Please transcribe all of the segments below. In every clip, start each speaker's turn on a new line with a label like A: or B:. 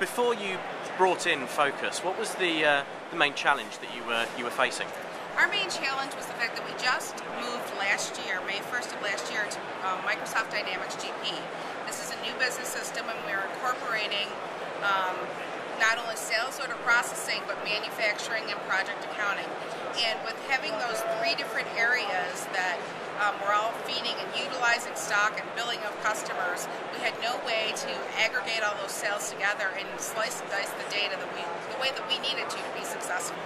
A: Before you brought in Focus, what was the main challenge that you were facing?
B: Our main challenge was the fact that we just moved last year, May 1st of last year, to Microsoft Dynamics GP. This is a new business system, and we're incorporating not only sales order processing, but manufacturing and project accounting. And with having those three different areas that we're all feeding and utilizing stock and billing of customers, we had no way to aggregate all those sales together and slice and dice the data the way that we needed to be successful.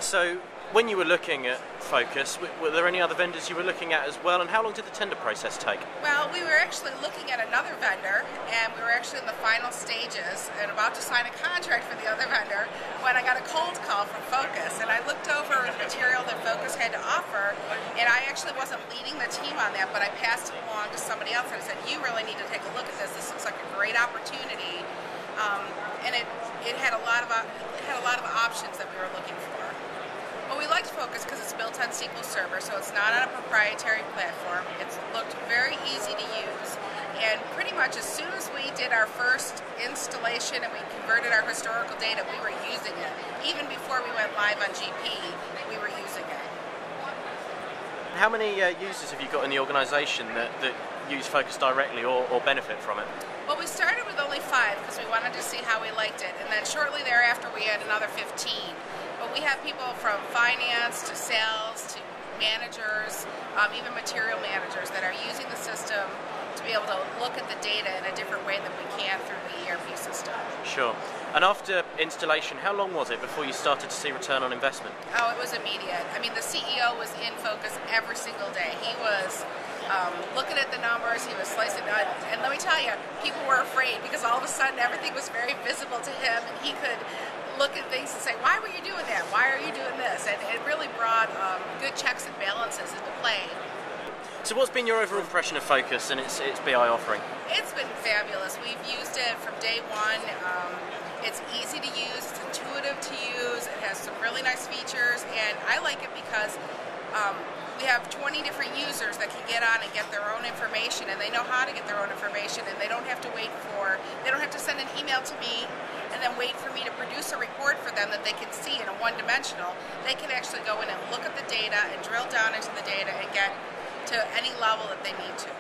A: So, when you were looking at Focus, were there any other vendors you were looking at as well, and how long did the tender process take?
B: Well, we were actually looking at another vendor, and we were actually in the final stages and about to sign a contract for the other vendor when I got a cold call from Focus, and I looked over the material that Focus had to offer, and I actually wasn't leading the team on that, but I passed it along to somebody else, and I said, you really need to take a look at this. This looks like a great opportunity, and it had a lot of options that we were looking for. Well, we liked Focus because it's built on SQL Server, so it's not on a proprietary platform. It looked very easy to use, and pretty much as soon as we did our first installation and we converted our historical data, we were using it. Even before we went live on GP, we were using it.
A: How many users have you got in the organization that use Focus directly or benefit from it?
B: Well, we started with only 5 because we wanted to see how we liked it, and then shortly thereafter we had another 15. But we have people from finance to sales to managers, even material managers that are using the system to be able to look at the data in a different way than we can through the ERP system.
A: Sure. And after installation, how long was it before you started to see return on investment?
B: Oh, it was immediate. I mean, the CEO was in Focus every single day. He was looking at the numbers, he was slicing it, and let me tell you, people were afraid because all of a sudden everything was very visible to him, and he could look at things and say, why were you doing that? Why are you doing this? And it really brought good checks and balances into play.
A: So what's been your overall impression of Focus and its BI offering?
B: It's been fabulous. We've used it from day one. It's easy to use, it's intuitive to use, it has some really nice features, and I like it because we have 20 different users that can get on and get their own information, and they know how to get their own information, and they don't have to send an email to me and then wait for me to produce a report for them that they can see in a one-dimensional. They can actually go in and look at the data and drill down into the data and get to any level that they need to.